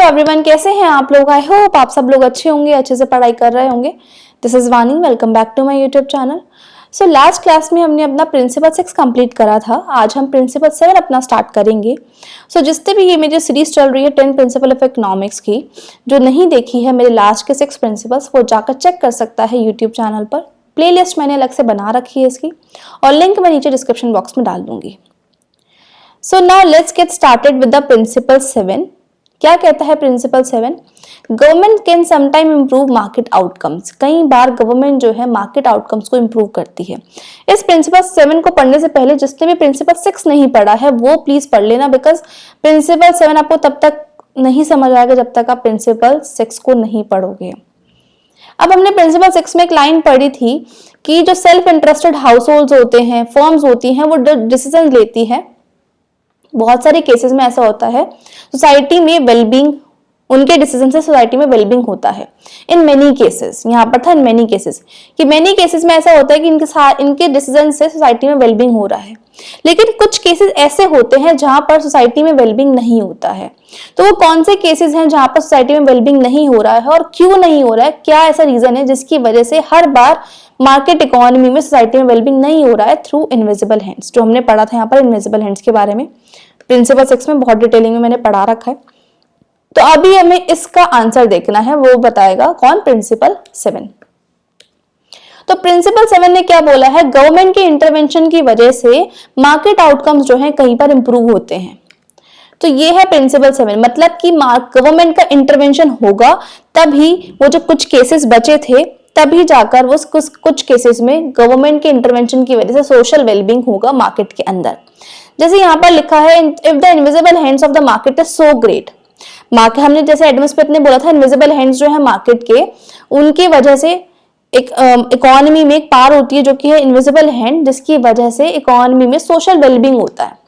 Everyone, कैसे हैं आप लोग। आई होप आप सब लोग अच्छे होंगे, अच्छे से पढ़ाई कर रहे होंगे। This is Vani, welcome back to my YouTube channel. So last class में हमने अपना प्रिंसिपल 6 कंप्लीट करा था। आज हम प्रिंसिपल 7 अपना स्टार्ट करेंगे। जितने भी ये मेरी सीरीज चल रही है 10 प्रिंसिपल ऑफ इकोनॉमिक्स की, जो नहीं देखी है मेरे लास्ट के 6 प्रिंसिपल्स, वो जाकर चेक कर सकता है यूट्यूब चैनल पर। प्लेलिस्ट मैंने अलग से बना रखी है इसकी, और लिंक मैं नीचे डिस्क्रिप्शन बॉक्स में डाल दूंगी। So now let's get started with the principle 7। क्या कहता है principle 7? Government can sometime improve market outcomes. कई बार गवर्नमेंट जो है मार्केट आउटकम्स को इम्प्रूव करती है। इस प्रिंसिपल 7 को पढ़ने से पहले जिसने भी प्रिंसिपल 6 नहीं पढ़ा है वो प्लीज पढ़ लेना, बिकॉज प्रिंसिपल 7 आपको तब तक नहीं समझ आएगा जब तक आप प्रिंसिपल 6 को नहीं पढ़ोगे। अब हमने प्रिंसिपल 6 में एक लाइन पढ़ी थी कि जो सेल्फ इंटरेस्टेड हाउस होल्ड होते हैं, फर्म्स होती हैं, वो डिसीजन लेती है। बहुत सारे केसेस में ऐसा होता है सोसाइटी में वेलबींग, उनके डिसीजन से सोसाइटी में वेलबींग होता है। इन मेनी केसेस, यहाँ पर था इन मेनी केसेस, कि मेनी केसेस में ऐसा होता है कि इनके डिसीजन से सोसाइटी में वेलबींग हो रहा है। लेकिन कुछ केसेस ऐसे होते हैं जहां पर सोसाइटी में वेलबींग नहीं होता है। तो वो कौन से केसेस हैं जहां पर सोसाइटी में वेलबींग नहीं हो रहा है और क्यों नहीं हो रहा है, क्या ऐसा रीजन है जिसकी वजह से हर बार मार्केट इकोनॉमी में सोसाइटी में वेलबींग नहीं हो रहा है? थ्रू इनविजिबल हैंड्स, जो हमने पढ़ा था यहाँ पर इनविजिबल हैंड्स के बारे में। प्रिंसिपल 6 में बहुत डिटेलिंग में मैंने पढ़ा रखा है। तो अभी हमें इसका आंसर देखना है, वो बताएगा कौन? प्रिंसिपल 7। तो प्रिंसिपल 7 ने क्या बोला है? गवर्नमेंट के इंटरवेंशन की वजह से मार्केट आउटकम्स जो है कहीं पर इंप्रूव होते हैं। तो ये है प्रिंसिपल 7, मतलब कि गवर्नमेंट का इंटरवेंशन होगा तभी वो जो कुछ केसेस बचे थे, तभी जाकर वो कुछ केसेस में गवर्नमेंट के इंटरवेंशन की वजह से सोशल वेलबींग होगा मार्केट के अंदर। जैसे यहाँ पर लिखा है, if the invisible hands of the market is so great. हमने जैसे एडम स्मिथ ने बोला था, इनविजिबल हैंड्स जो है मार्केट के, उनकी वजह से एक इकोनॉमी में एक पावर होती है जो कि है इनविजिबल हैंड, जिसकी वजह से इकोनॉमी में सोशल वेलबींग होता है।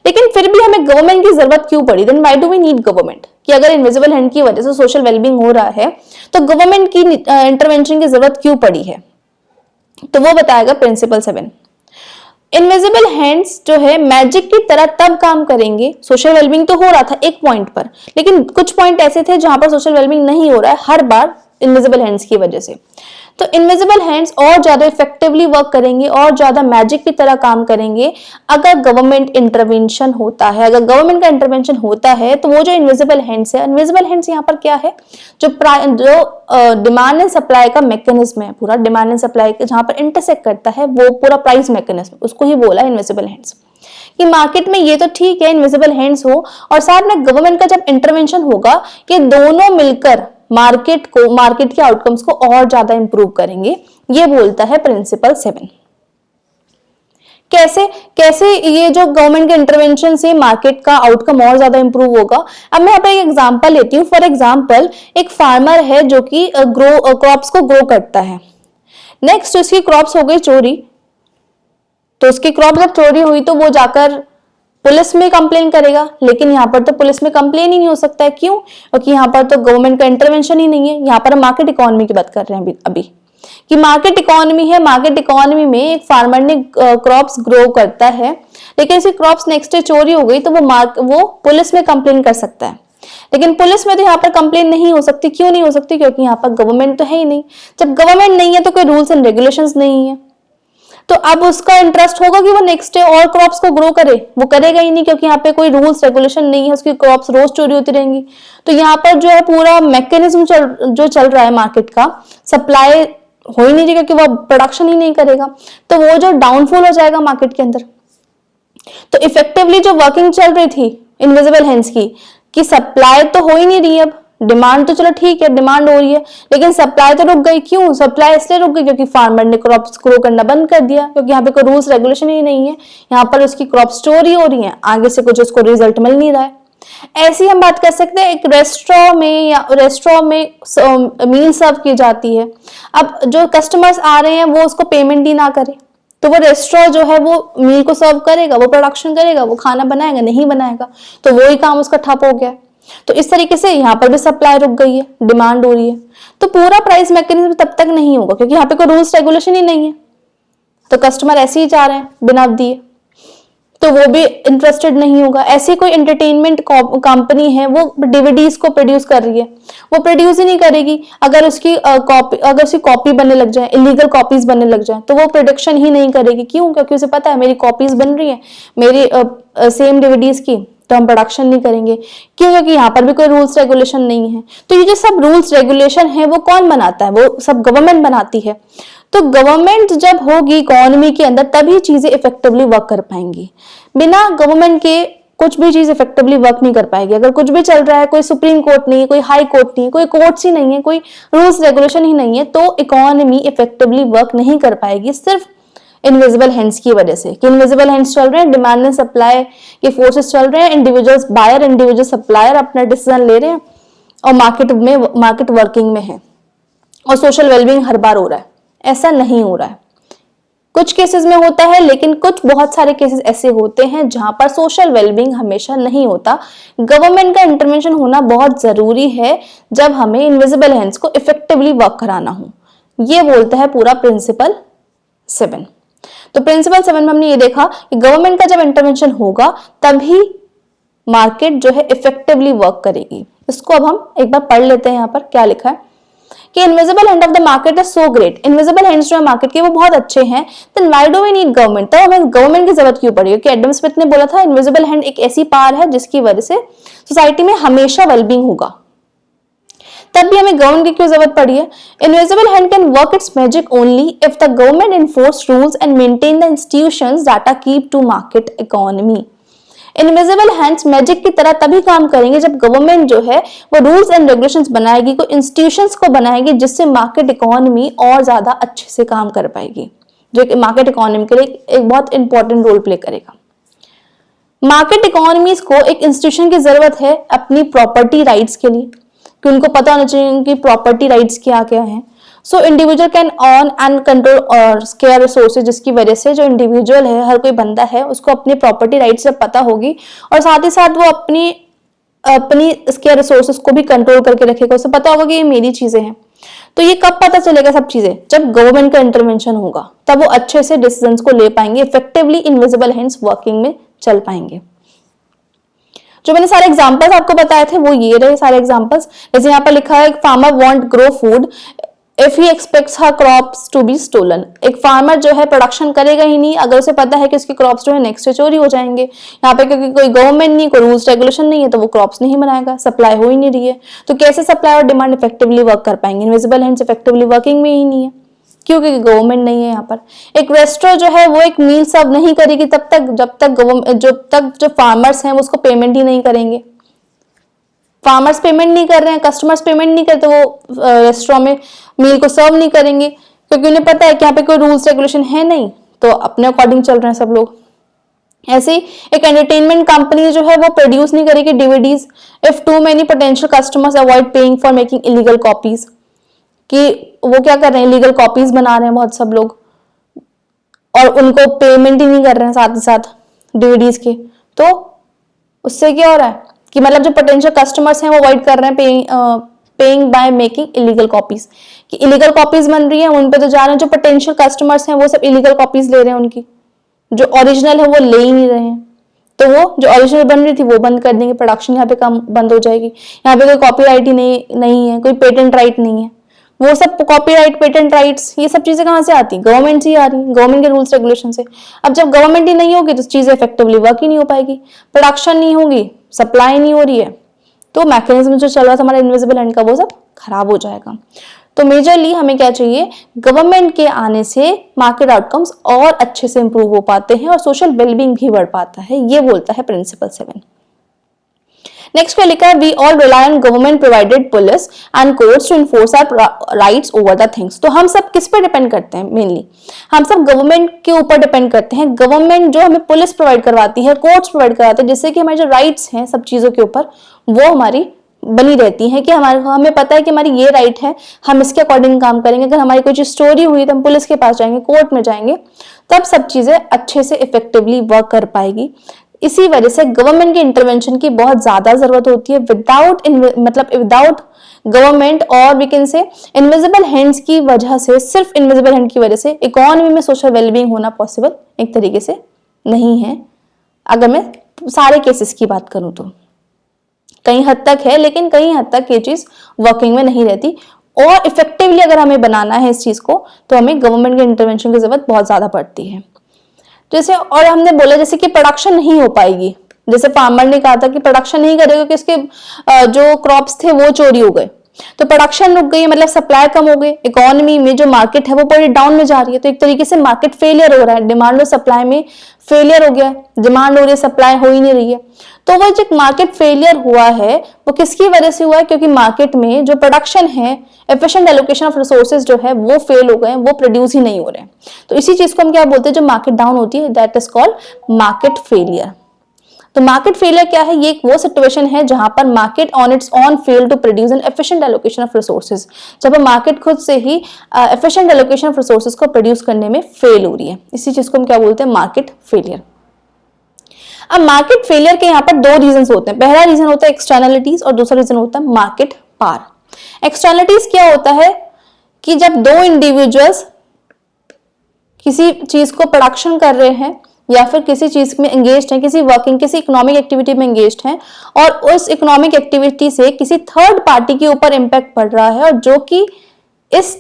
लेकिन फिर भी हमें गवर्नमेंट की जरूरत क्यों पड़ी? Then why do we need government? कि अगर इनविजिबल हैंड की वजह से सोशल वेलबींग हो रहा है तो गवर्नमेंट की इंटरवेंशन की जरूरत क्यों पड़ी है? तो वो बताएगा प्रिंसिपल 7। इनविजिबल हैंड्स जो है मैजिक की तरह तब काम करेंगे, सोशल वेलबींग तो हो रहा था एक पॉइंट पर, लेकिन कुछ पॉइंट ऐसे थे जहां पर सोशल वेलबींग नहीं हो रहा है हर बार इनविजिबल हैंड्स की वजह से। तो इनविजिबल हैंड्स और ज्यादा इफेक्टिवली वर्क करेंगे और ज्यादा मैजिक की तरह काम करेंगे अगर गवर्नमेंट इंटरवेंशन होता है। अगर गवर्नमेंट का इंटरवेंशन होता है तो वो जो इनविजिबल हैंड्स है, इनविजिबल हैंड्स यहाँ पर क्या है? जो डिमांड एंड सप्लाई का मैकेनिज्म है, पूरा डिमांड एंड सप्लाई के जहां पर इंटरसेक्ट करता है वो पूरा प्राइस मैकेनिज्म, उसको ही बोला इनविजिबल हैंड्स। कि मार्केट में ये तो ठीक है इनविजिबल हैंड्स हो, और साथ में गवर्नमेंट का जब इंटरवेंशन होगा कि दोनों मिलकर मार्केट के आउटकम्स को और ज्यादा इंप्रूव करेंगे। ये बोलता है प्रिंसिपल 7। कैसे ये जो गवर्नमेंट के इंटरवेंशन से मार्केट का आउटकम और ज्यादा इंप्रूव होगा? अब मैं यहाँ पे एक एग्जांपल लेती हूँ। फॉर एग्जांपल, एक फार्मर है जो कि क्रॉप्स को ग्रो करता है। नेक्स्ट उसकी क्रॉप्स हो गई चोरी, तो उसकी क्रॉप जब चोरी हुई तो वो जाकर पुलिस में कंप्लेन करेगा। लेकिन यहाँ पर तो पुलिस में कंप्लेन ही नहीं हो सकता है। क्यों? क्योंकि यहाँ पर तो गवर्नमेंट का इंटरवेंशन ही नहीं है। यहाँ पर हम मार्केट इकोनॉमी की बात कर रहे हैं अभी कि मार्केट इकोनॉमी है। मार्केट इकोनॉमी में एक फार्मर ने क्रॉप्स ग्रो करता है, लेकिन उसकी क्रॉप्स नेक्स्ट डे चोरी हो गई तो वो पुलिस में कंप्लेन कर सकता है। लेकिन पुलिस में तो यहाँ पर कंप्लेन नहीं हो सकती। क्यों नहीं हो सकती? क्योंकि यहाँ पर गवर्नमेंट तो है ही नहीं। जब गवर्नमेंट नहीं है तो कोई रूल्स एंड रेगुलेशंस नहीं है, तो अब उसका इंटरेस्ट होगा कि वो नेक्स्ट डे और क्रॉप्स को ग्रो करे? वो करेगा ही नहीं, क्योंकि यहाँ पे कोई रूल्स रेगुलेशन नहीं है। उसकी क्रॉप्स रोज चोरी होती रहेंगी। तो यहाँ पर जो है पूरा मैकेनिज्म चल रहा है मार्केट का, सप्लाई हो ही नहीं रही क्योंकि वो प्रोडक्शन ही नहीं करेगा, तो वो जो डाउनफॉल हो जाएगा मार्केट के अंदर। तो इफेक्टिवली जो वर्किंग चल रही थी इनविजिबल हैंड्स की, कि सप्लाई तो हो ही नहीं रही, अब डिमांड तो चलो ठीक है, डिमांड हो रही है, लेकिन सप्लाई तो रुक गई। क्यों सप्लाई इसलिए रुक गई? क्योंकि फार्मर ने क्रॉप्स ग्रो करना बंद कर दिया, क्योंकि यहाँ पे कोई रूल्स रेगुलेशन ही नहीं है। यहाँ पर उसकी क्रॉप्स चोरी हो रही है, आगे से कुछ उसको रिजल्ट मिल नहीं रहा है। ऐसी हम बात कर सकते हैं, एक रेस्टोरेंट में मील सर्व की जाती है। अब जो कस्टमर्स आ रहे हैं वो उसको पेमेंट ही ना करे, तो वो रेस्टोरेंट जो है वो मील को सर्व करेगा, वो प्रोडक्शन करेगा, वो खाना बनाएगा नहीं बनाएगा, तो वही काम उसका ठप हो गया। तो इस तरीके से यहाँ पर भी सप्लाई रुक गई है, डिमांड हो रही है। तो पूरा प्राइस मैकेनिज्म तब तक नहीं होगा क्योंकि यहाँ पे कोई रूल्स रेगुलेशन ही नहीं है। तो कस्टमर ऐसे ही जा रहे हैं बिना दिए। तो वो भी इंटरेस्टेड नहीं होगा। ऐसी कोई एंटरटेनमेंट कंपनी है, वो डीवीडीज को प्रोड्यूस कर रही है, वो प्रोड्यूस ही नहीं करेगी अगर उसकी कॉपी बनने लग जाए, इलीगल कॉपीज बनने लग जाए, तो वो प्रोडक्शन ही नहीं करेगी। क्यों? क्योंकि उसे पता है मेरी कॉपीज बन रही है मेरी सेम डीवीडीज की, तो हम प्रोडक्शन नहीं करेंगे। क्यों? क्योंकि यहाँ पर भी कोई रूल्स रेगुलेशन नहीं है। तो ये जो सब रूल्स रेगुलेशन है वो कौन बनाता है? वो सब गवर्नमेंट बनाती है। तो गवर्नमेंट जब होगी इकोनॉमी के अंदर, तभी चीजें इफेक्टिवली वर्क कर पाएंगी। बिना गवर्नमेंट के कुछ भी चीज इफेक्टिवली वर्क नहीं कर पाएगी। अगर कुछ भी चल रहा है, कोई सुप्रीम कोर्ट नहीं है, कोई हाई कोर्ट नहीं है, कोई कोर्ट्स ही नहीं है, कोई रूल्स रेगुलेशन ही नहीं है, तो इकोनॉमी इफेक्टिवली वर्क नहीं कर पाएगी, सिर्फ इनविजिबल हैंड्स की वजह से। कि इनविजिबल हैंड्स चल रहे हैं, डिमांड एंड सप्लाई के फोर्सेस चल रहे हैं, इंडिविजुअल्स बायर, इंडिविजुअल सप्लायर अपना डिसीजन ले रहे हैं और मार्केट वर्किंग में है और सोशल वेलबींग हर बार हो रहा है। ऐसा नहीं हो रहा है। कुछ केसेस में होता है, लेकिन कुछ बहुत सारे केसेस ऐसे होते हैं जहां पर सोशल वेलबींग हमेशा नहीं होता। गवर्नमेंट का इंटरवेंशन होना बहुत जरूरी है जब हमें इनविजिबल हैंड्स को इफेक्टिवली वर्क कराना हो। ये बोलता है पूरा प्रिंसिपल 7। तो प्रिंसिपल 7 में हमने ये देखा कि गवर्नमेंट का जब इंटरवेंशन होगा तभी मार्केट जो है इफेक्टिवली वर्क करेगी। इसको अब हम एक बार पढ़ लेते हैं। यहाँ पर क्या लिखा है कि invisible hand of the market is so great. Invisible hands जो है मार्केट के वो बहुत अच्छे हैं। Then why do we need government? तब हमें गवर्नमेंट की जरूरत क्यों पड़ी? कि एडम स्मिथ ने बोला था इनविजिबल हैंड एक ऐसी पावर है जिसकी वजह से सोसाइटी में हमेशा वेलबींग होगा। तब भी हमें गवर्नमेंट की क्यों जरूरत पड़ी है? Invisible hand can work its magic only if the government enforce rules and maintain the institutions that are keep to market economy. Invisible hands magic की तरह तभी काम करेंगे जब गवर्नमेंट जो है वो रूल्स एंड रेगुलेशंस बनाएगी, कोई इंस्टीट्यूशंस को बनाएगी जिससे मार्केट इकोनॉमी और ज्यादा अच्छे से काम कर पाएगी, जो कि मार्केट इकोनॉमी के लिए एक बहुत इंपॉर्टेंट रोल प्ले करेगा। मार्केट इकोनॉमीज को एक इंस्टीट्यूशन की जरूरत है अपनी प्रॉपर्टी राइट्स के लिए, कि उनको पता होना चाहिए उनकी प्रॉपर्टी राइट्स क्या क्या है। So individual can earn and control और स्केयर रिसोर्सेज, जिसकी वजह से जो इंडिविजुअल है, हर कोई बंदा है, उसको अपनी प्रॉपर्टी राइट्स से पता होगी और साथ ही साथ वो अपनी स्केयर रिसोर्सेज को भी कंट्रोल करके रखेगा। उसे पता होगा कि ये मेरी चीजें हैं। तो ये कब पता चलेगा सब चीजें? जब गवर्नमेंट का इंटरवेंशन होगा, तब वो अच्छे से डिसीजंस को ले पाएंगे, इफेक्टिवली इनविजिबल हैंड्स वर्किंग में चल पाएंगे। जो मैंने सारे एग्जांपल्स आपको बताए थे वो ये रहे सारे एग्जांपल्स। जैसे यहाँ पर लिखा है farmer want grow food if he expects her crops to be stolen. एक फार्मर जो है प्रोडक्शन करेगा ही नहीं अगर उसे पता है कि उसकी क्रॉप्स जो है नेक्स्ट डे चोरी हो जाएंगे। यहाँ पे क्योंकि कोई गवर्नमेंट नहीं, कोई रूल्स रेगुलेशन नहीं है, तो वो क्रॉप्स नहीं बनाएगा, सप्लाई हो ही नहीं रही है। तो कैसे सप्लाई और डिमांड इफेक्टिवली वर्क कर पाएंगे? इनविजिबल हैंड्स इफेक्टिवली वर्किंग में ही नहीं है, क्योंकि गवर्नमेंट नहीं है यहाँ पर। एक रेस्टोरेंट जो है वो एक मील सर्व नहीं करेगी जब तक जो फार्मर्स हैं वो उसको पेमेंट ही नहीं करेंगे। फार्मर्स पेमेंट नहीं कर रहे हैं, कस्टमर्स पेमेंट नहीं करते, वो रेस्टोरेंट में मील को सर्व नहीं करेंगे, क्योंकि उन्हें पता है कि यहाँ पे कोई रूल्स रेगुलेशन है नहीं, तो अपने अकॉर्डिंग चल रहे हैं सब लोग। ऐसे एक एंटरटेनमेंट कंपनी जो है वो प्रोड्यूस नहीं करेगी DVDs if two many potential customers avoid paying for making illegal copies. कि वो क्या कर रहे हैं, इलीगल कॉपीज बना रहे हैं बहुत सब लोग और उनको पेमेंट ही नहीं कर रहे हैं साथ ही साथ डीवीडीज के। तो उससे क्या हो रहा है कि मतलब जो पोटेंशियल कस्टमर्स हैं वो अवॉइड कर रहे हैं paying by making illegal copies. कि इलीगल कॉपीज बन रही है, उन पे तो जा रहे हैं, जो पोटेंशियल कस्टमर्स हैं वो सब इलीगल कॉपीज ले रहे हैं, उनकी जो ओरिजिनल है वो ले ही नहीं रहे हैं। तो वो जो ओरिजिनल बन रही थी वो बंद कर देंगे, प्रोडक्शन यहाँ पे कम बंद हो जाएगी। यहाँ पे कोई कॉपीराइट ही नहीं है, कोई पेटेंट राइट नहीं है। वो सब कॉपीराइट, पेटेंट राइट्स, ये सब चीजें कहाँ से आती? गवर्नमेंट से ही आ रही, गवर्नमेंट के रूल्स रेगुलेशन से। अब जब गवर्नमेंट ही नहीं होगी तो चीजें इफेक्टिवली वर्क ही नहीं हो पाएगी, प्रोडक्शन नहीं होगी, सप्लाई नहीं हो रही है, तो मैकेनिज्म जो चल रहा था हमारा इनविजिबल हैंड का वो सब खराब हो जाएगा। तो मेजरली हमें क्या चाहिए? गवर्नमेंट के आने से मार्केट आउटकम्स और अच्छे से इंप्रूव हो पाते हैं और सोशल वेलबींग भी बढ़ पाता है, ये बोलता है प्रिंसिपल 7। नेक्स्ट पे लिखा है we all rely on government provided police and courts to enforce our rights over the things. तो हम सब किस पे डिपेंड करते हैं? मेनली हम सब गवर्नमेंट के ऊपर डिपेंड करते हैं। गवर्नमेंट जो हमें पुलिस प्रोवाइड करवाती है, कोर्ट्स प्रोवाइड करवाते हैं, जिससे कि हमारी जो राइट्स हैं सब चीजों के ऊपर वो हमारी बनी रहती है। कि हमें पता है कि हमारी ये राइट है, हम इसके अकॉर्डिंग काम करेंगे। अगर हमारी कोई चीज स्टोरी हुई तो हम पुलिस के पास जाएंगे, कोर्ट में जाएंगे, तब सब चीजें अच्छे से इफेक्टिवली वर्क कर पाएगी। इसी वजह से गवर्नमेंट के इंटरवेंशन की बहुत ज्यादा जरूरत होती है। विदाउट गवर्नमेंट और we can say invisible hands की वजह से, सिर्फ इनविजिबल हैंड की वजह से इकोनॉमी में सोशल वेलबींग होना पॉसिबल एक तरीके से नहीं है। अगर मैं सारे केसेस की बात करूं तो कई हद तक है, लेकिन कई हद तक ये चीज वर्किंग में नहीं रहती। और इफेक्टिवली अगर हमें बनाना है इस चीज को तो हमें गवर्नमेंट के इंटरवेंशन की जरूरत बहुत ज्यादा पड़ती है। जैसे और हमने बोला जैसे कि प्रोडक्शन नहीं हो पाएगी, जैसे फार्मर ने कहा था कि प्रोडक्शन नहीं करेगा क्योंकि उसके जो क्रॉप्स थे वो चोरी हो गए, तो प्रोडक्शन रुक गई, मतलब सप्लाई कम हो गई, इकोनॉमी में जो मार्केट है वो पूरी डाउन में जा रही है। तो एक तरीके से मार्केट फेलियर हो रहा है, डिमांड और सप्लाई में फेलियर हो गया, डिमांड हो रही है, सप्लाई हो ही नहीं रही है। तो वो जो मार्केट फेलियर हुआ है वो किसकी वजह से हुआ है? क्योंकि मार्केट में जो प्रोडक्शन है, एफिशिएंट एलोकेशन ऑफ रिसोर्सेज जो है वो फेल हो गए, वो प्रोड्यूस ही नहीं हो रहे हैं। तो इसी चीज को हम क्या बोलते हैं, जो मार्केट डाउन होती है, that is called market failure. तो मार्केट फेलियर क्या है? ये एक वो सिचुएशन है जहां पर market on its on fail to produce an efficient allocation of resources, जब मार्केट खुद से ही एफिशिएंट एलोकेशन ऑफ रिसोर्सेज को प्रोड्यूस करने में फेल हो रही है। इसी चीज को हम क्या बोलते हैं? Market failure. अब मार्केट फेलियर के यहाँ पर दो रीजन होते हैं। पहला रीजन होता है एक्सटर्नलिटीज और दूसरा रीजन होता है मार्केट पार। एक्सटर्नलिटीज क्या होता है कि जब दो इंडिविजुअल्स किसी चीज को प्रोडक्शन कर रहे हैं या फिर किसी चीज में एंगेज्ड हैं, किसी वर्किंग, किसी इकोनॉमिक एक्टिविटी में एंगेज्ड हैं, और उस इकोनॉमिक एक्टिविटी से किसी थर्ड पार्टी के ऊपर इंपैक्ट पड़ रहा है और जो कि इस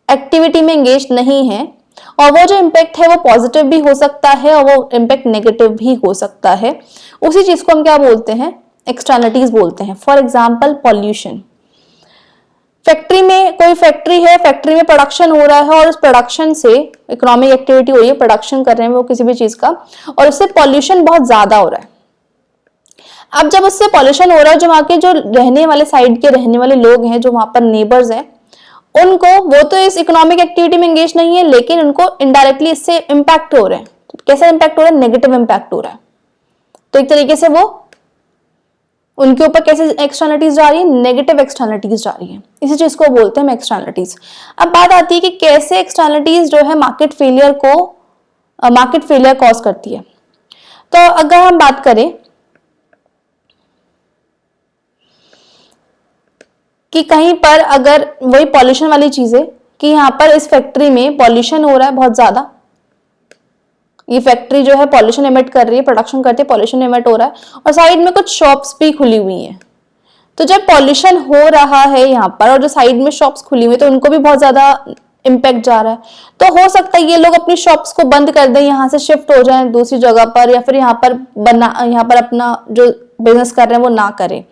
एक्टिविटी में एंगेज्ड नहीं है, और वो जो इम्पैक्ट है वो पॉजिटिव भी हो सकता है और वो इम्पैक्ट नेगेटिव भी हो सकता है, उसी चीज को हम क्या बोलते हैं? एक्सटर्नलिटीज बोलते हैं। For example pollution. फैक्ट्री में, कोई फैक्ट्री है, फैक्ट्री में प्रोडक्शन हो रहा है और उस प्रोडक्शन से इकोनॉमिक एक्टिविटी हो रही है, प्रोडक्शन कर रहे हैं वो किसी भी चीज का, और उससे पॉल्यूशन बहुत ज्यादा हो रहा है। अब जब उससे पॉल्यूशन हो रहा है, जो वहां के जो रहने वाले साइड के रहने वाले लोग हैं, जो वहां पर नेबर्स हैं, उनको, वो तो इस इकोनॉमिक एक्टिविटी में एंगेज नहीं है, लेकिन उनको इनडायरेक्टली इससे इंपैक्ट हो रहे हैं। कैसा इंपैक्ट हो रहा है? नेगेटिव इंपैक्ट हो रहा है। तो एक तरीके से वो उनके ऊपर कैसे एक्सटर्नलिटीज जा रही है? नेगेटिव एक्सटर्नलिटीज जा रही है। इसी चीज को बोलते हैं एक्सटर्नलिटीज। अब बात आती है कि कैसे एक्सटर्नलिटीज जो है मार्केट फेलियर कॉज करती है। तो अगर हम बात करें कि कहीं पर अगर वही पॉल्यूशन वाली चीज है कि यहाँ पर इस फैक्ट्री में पॉल्यूशन हो रहा है बहुत ज्यादा, ये फैक्ट्री जो है पॉल्यूशन एमिट कर रही है, प्रोडक्शन करती है, पॉल्यूशन एमिट हो रहा है, और साइड में कुछ शॉप्स भी खुली हुई हैं। तो जब पॉल्यूशन हो रहा है यहाँ पर और जो साइड में शॉप्स खुली हुई, तो उनको भी बहुत ज्यादा इम्पैक्ट जा रहा है। तो हो सकता है ये लोग अपनी शॉप्स को बंद कर दें, यहाँ से शिफ्ट हो जाएं दूसरी जगह पर, या फिर यहाँ पर अपना जो बिजनेस कर रहे हैं वो ना करें।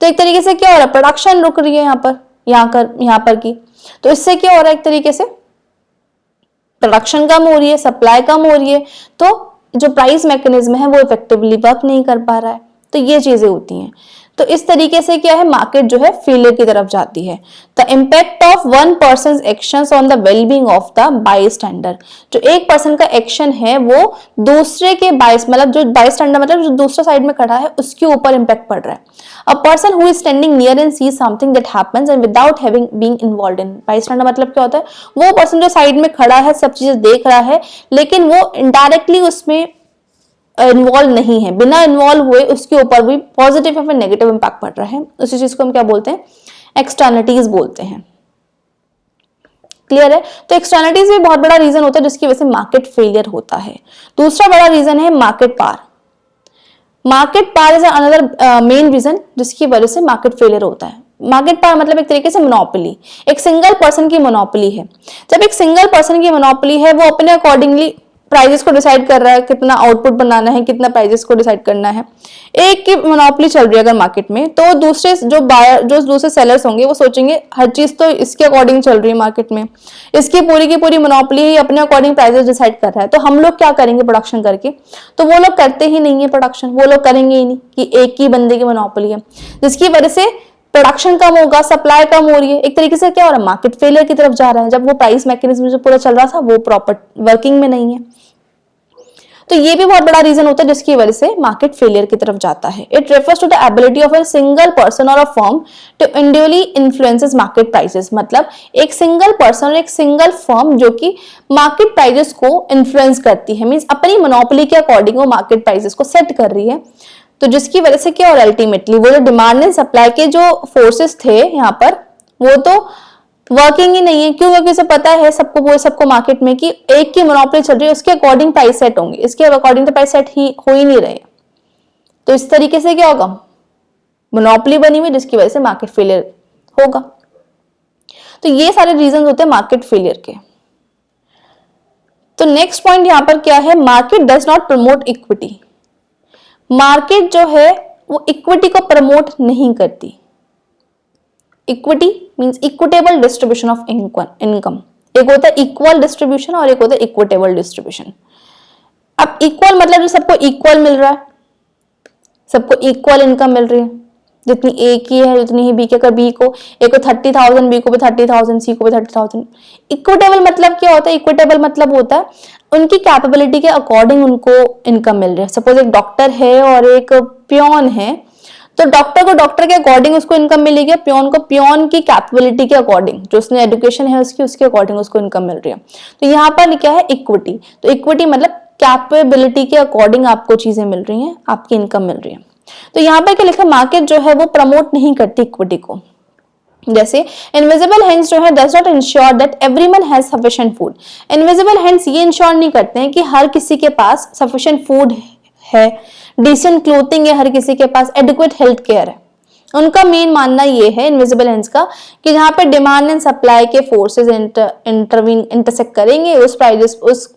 तो एक तरीके से क्या हो रहा है? प्रोडक्शन रुक रही है यहाँ पर की। तो इससे क्या हो रहा है? एक तरीके से प्रोडक्शन कम हो रही है, सप्लाई कम हो रही है, तो जो प्राइस मैकेनिज्म है वो इफेक्टिवली वर्क नहीं कर पा रहा है। तो ये चीजें होती हैं। तो इस तरीके से क्या है? मार्केट जो है फेलियर की तरफ जाती है। The impact of one person actions on the wellbeing of the bystander. जो एक पर्सन का एक्शन है वो दूसरे के मतलब जो बायस्टैंडर मतलब जो दूसरा साइड में खड़ा है उसके ऊपर इम्पैक्ट पड़ रहा है। A person who is standing near and sees something that happens and without having being involved in. Bystander मतलब क्या होता है? वो पर्सन जो साइड में खड़ा है, सब चीजें देख रहा है, लेकिन वो इनडायरेक्टली उसमें इन्वॉल्व नहीं है, बिना इन्वॉल्व हुए उसके ऊपर भी पॉजिटिव या फिर नेगेटिव इंपैक्ट पड़ रहा है। उसी चीज को हम क्या बोलते हैं? एक्सटर्नलिटीज बोलते हैं। क्लियर है? तो एक्सटर्नलिटीज भी बहुत बड़ा रीजन होता है जिसकी वजह से मार्केट फेलियर होता है। दूसरा बड़ा रीजन है market power. Market power is another main reason जिसकी वजह से मार्केट फेलियर होता है। मार्केट पावर मतलब एक तरीके से मोनोपोली, एक सिंगल पर्सन की मोनोपोली है। जब एक सिंगल पर्सन की मोनोपोली है, वो अपने अकॉर्डिंगली प्राइजेस को डिसाइड कर रहा है, कितना आउटपुट बनाना है, कितना प्राइजेस को डिसाइड करना है। एक की मोनोपोली चल रही है अगर मार्केट में, तो दूसरे जो बायर, जो दूसरे सेलर्स होंगे वो सोचेंगे हर चीज तो इसके अकॉर्डिंग चल रही है मार्केट में, इसकी पूरी की पूरी मोनोपोली ही अपने अकॉर्डिंग प्राइजेस डिसाइड कर रहा है, तो हम लोग क्या करेंगे प्रोडक्शन करके। तो वो लोग करते ही नहीं है प्रोडक्शन, वो लोग करेंगे ही नहीं कि एक ही बंदे की मोनोपोली है, जिसकी वजह से प्रोडक्शन कम होगा, सप्लाई कम हो रही है। एक तरीके से क्या हो रहा है? मार्केट फेलियर की तरफ जा रहा है, जब वो प्राइस मैकेनिज्म जो पूरा चल रहा था वो प्रॉपर वर्किंग में नहीं है। तो ये भी बहुत बड़ा रीजन होता है जिसकी वजह से मार्केट फेलियर की तरफ जाता है। It refers to the ability of a single person or a firm to individually influences market prices. मतलब एक सिंगल पर्सन और एक सिंगल फर्म जो कि मार्केट प्राइसेस को इन्फ्लुएंस करती है, मींस अपनी मोनोपोली के अकॉर्डिंग वो मार्केट प्राइसेस को सेट कर रही है। तो जिसकी वजह से क्या, और अल्टीमेटली वो जो डिमांड एंड सप्लाई के जो फोर्सेस थे यहाँ पर वो तो वर्किंग ही नहीं है। क्यों? क्योंकि उसे पता है सबको मार्केट में कि एक की मोनोपोली चल रही है, उसके अकॉर्डिंग प्राइस सेट होंगे, इसके अकॉर्डिंग तो प्राइस सेट ही हो ही नहीं रहे। तो इस तरीके से क्या होगा, मोनोपोली बनी हुई जिसकी वजह से मार्केट फेलियर होगा। तो ये सारे रीजन होते हैं मार्केट फेलियर के। तो नेक्स्ट पॉइंट यहां पर क्या है, market does not promote equity. Market जो है वो इक्विटी को प्रमोट नहीं करती। Equity means equitable distribution of income. एक होता है इक्वल डिस्ट्रीब्यूशन और एक होता है इक्विटेबल डिस्ट्रीब्यूशन। अब इक्वल मतलब जो सबको इक्वल मिल रहा है, सबको इक्वल इनकम मिल रही है, जितनी ए की है उतनी ही बी की। अगर बी को ए को 30,000, बी को भी 30,000, सी को भी 30,000। इक्विटेबल मतलब क्या होता है, इक्विटेबल मतलब होता है उनकी कैपेबिलिटी के अकॉर्डिंग उनको इनकम मिल रही है। सपोज एक डॉक्टर है और एक पियोन है, तो डॉक्टर को डॉक्टर के अकॉर्डिंग उसको इनकम मिलेगी, पियोन को पियोन की कैपेबिलिटी के अकॉर्डिंग, जो उसने एजुकेशन है उसकी, उसके अकॉर्डिंग उसको इनकम मिल रही है। तो यहाँ पर क्या है, इक्विटी। तो इक्विटी मतलब कैपेबिलिटी के अकॉर्डिंग आपको चीजें मिल रही हैं, आपकी इनकम मिल रही है। तो यहाँ पर क्या लिखा, मार्केट जो है वो प्रमोट नहीं करती इक्विटी को। जैसे इनविजिबल हैंड्स जो है does not ensure that everyone has sufficient food. Invisible hands ये इंश्योर नहीं करते हैं कि हर किसी के पास सफिशिएंट फूड है, डिसेंट क्लोथिंग है, हर किसी के पास एडिक्वेट हेल्थ केयर है। उनका मेन मानना ये है इनविजिबल हैंड्स का कि जहां पे डिमांड एंड सप्लाई के फोर्सेस इंटरसेक्ट करेंगे, उस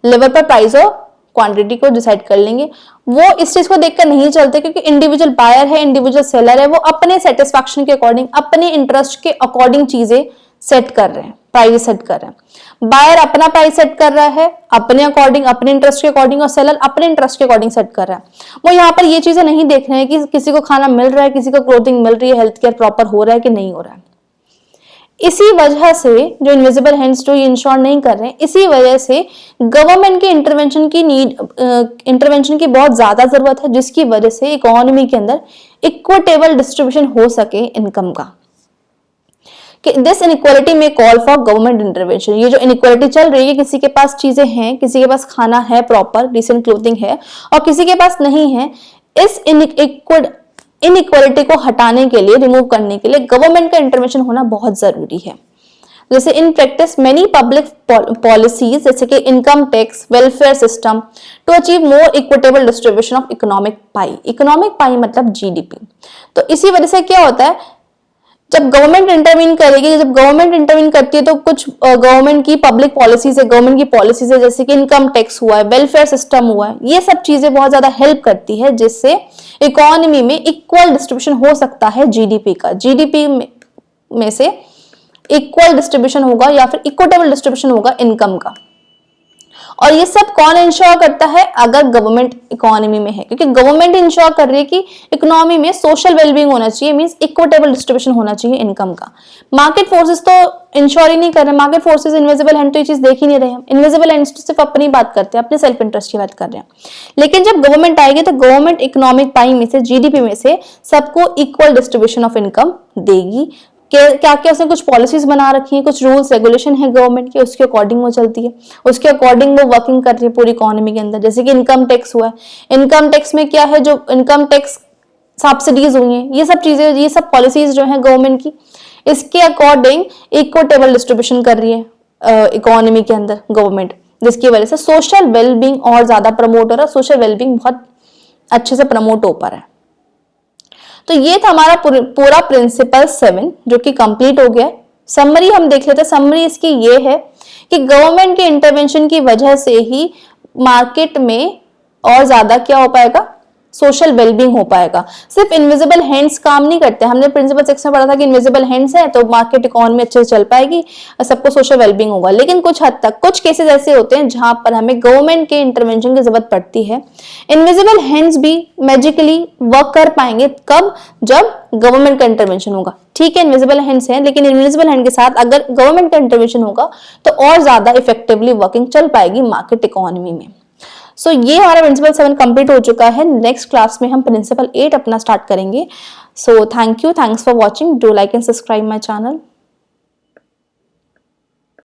लेवल पर प्राइस और क्वांटिटी को डिसाइड कर लेंगे। वो इस चीज को देखकर नहीं चलते, क्योंकि इंडिविजुअल बायर है, इंडिविजुअल सेलर है, वो अपने सेटिस्फैक्शन के अकॉर्डिंग, अपने इंटरेस्ट के अकॉर्डिंग चीजें सेट कर रहे हैं, प्राइस सेट कर रहे हैं। बायर अपना प्राइस सेट कर रहा है अपने अकॉर्डिंग, अपने इंटरेस्ट के अकॉर्डिंग, और सेलर अपने इंटरेस्ट के अकॉर्डिंग सेट कर रहा है। वो यहाँ पर ये चीजें नहीं देख रहे हैं कि किसी को खाना मिल रहा है, किसी को क्लोथिंग मिल रही है, हेल्थ केयर प्रॉपर हो रहा है कि नहीं हो रहा है। इसी वजह से जो इनविजिबल हैंड्स जो इंश्योर नहीं कर रहे हैं, इसी वजह से गवर्नमेंट की इंटरवेंशन की बहुत ज्यादा जरूरत है, जिसकी वजह से इकोनॉमी के अंदर इक्विटेबल डिस्ट्रीब्यूशन हो सके इनकम का। दिस इनइक्वालिटी में कॉल फॉर गवर्नमेंट इंटरवेंशन। ये जो इनइक्वालिटी चल रही है, किसी के पास चीजें हैं, किसी के पास खाना है प्रॉपर, डिसेंट क्लोथिंग है, और किसी के पास नहीं है, इस इनइक्वालिटी को हटाने के लिए, रिमूव करने के लिए गवर्नमेंट का इंटरवेंशन होना बहुत जरूरी है। जैसे in practice many public policies जैसे कि income tax, welfare system to achieve more equitable distribution of economic pie. Economic pie मतलब जीडीपी। तो इसी वजह से क्या होता है, जब गवर्नमेंट इंटरवीन करेगी, जब गवर्नमेंट इंटरवीन करती है तो कुछ गवर्नमेंट की पब्लिक पॉलिसीज है, गवर्नमेंट की पॉलिसीज है, जैसे कि इनकम टैक्स हुआ है, वेलफेयर सिस्टम हुआ है, ये सब चीजें बहुत ज्यादा हेल्प करती है, जिससे इकोनॉमी में इक्वल डिस्ट्रीब्यूशन हो सकता है जीडीपी का। जीडीपी में से इक्वल डिस्ट्रीब्यूशन होगा या फिर इक्विटेबल डिस्ट्रीब्यूशन होगा इनकम का। और ये सब कौन इंश्योर करता है, अगर गवर्नमेंट इकोनॉमी में है, क्योंकि गवर्नमेंट इंश्योर कर रही है कि इकोनॉमी में सोशल वेलबींग होना चाहिए, मींस इक्विटेबल डिस्ट्रीब्यूशन होना चाहिए इनकम का। मार्केट फोर्सेस तो इंश्योर ही नहीं कर रहे, मार्केट फोर्सेस इनविजिबल हैंड तो ये चीज देख ही नहीं रहे हैं। इनविजिबल हैंड्स तो सिर्फ अपनी बात करते हैं, अपने सेल्फ इंटरेस्ट की बात कर रहे हैं। लेकिन जब गवर्नमेंट आएगी तो गवर्नमेंट इकोनॉमिक पाई में से, जीडीपी में से सबको इक्वल डिस्ट्रीब्यूशन ऑफ इनकम देगी। क्या क्या उसने कुछ पॉलिसीज बना रखी है, कुछ रूल्स रेगुलेशन है गवर्नमेंट के, उसके अकॉर्डिंग वो चलती है, उसके अकॉर्डिंग वो वर्किंग कर रही है पूरी इकोनॉमी के अंदर। जैसे कि इनकम टैक्स हुआ है, इनकम टैक्स में क्या है, जो इनकम टैक्स सब्सिडीज हुई हैं, ये सब चीजें, ये सब पॉलिसीज जो है गवर्नमेंट की, इसके अकॉर्डिंग इक्विटेबल डिस्ट्रीब्यूशन कर रही है इकोनॉमी के अंदर गवर्नमेंट, जिसकी वजह से सोशल वेलबींग और ज्यादा प्रमोट हो रहा है, सोशल वेलबींग बहुत अच्छे से प्रमोट हो पा रहा है। तो ये था हमारा पूरा प्रिंसिपल 7 जो कि कंप्लीट हो गया। समरी हम देख लेते हैं। समरी इसकी ये है कि गवर्नमेंट के इंटरवेंशन की वजह से ही मार्केट में और ज्यादा क्या हो पाएगा, सोशल वेलबींग हो पाएगा। सिर्फ इनविजिबल हैंड्स काम नहीं करते। हमने प्रिंसिपल 6 में पढ़ा था कि इनविजिबल हैंड्स है तो मार्केट इकोनॉमी अच्छे से चल पाएगी, सबको सोशल वेलबींग होगा। लेकिन कुछ हद तक कुछ केसेस ऐसे होते हैं जहां पर हमें गवर्नमेंट के इंटरवेंशन की जरूरत पड़ती है। इनविजिबल हैंड्स भी मैजिकली वर्क कर पाएंगे कब, जब गवर्नमेंट का इंटरवेंशन होगा। ठीक है, इनविजिबल हैंड्स है, लेकिन इनविजिबल हैंड के साथ अगर गवर्नमेंट का इंटरवेंशन होगा तो और ज्यादा इफेक्टिवली वर्किंग चल पाएगी मार्केट इकोनॉमी में। सो ये हमारा प्रिंसिपल 7 कंप्लीट हो चुका है। नेक्स्ट क्लास में हम प्रिंसिपल 8 अपना स्टार्ट करेंगे। So thank you, thanks for watching, do like and subscribe my channel.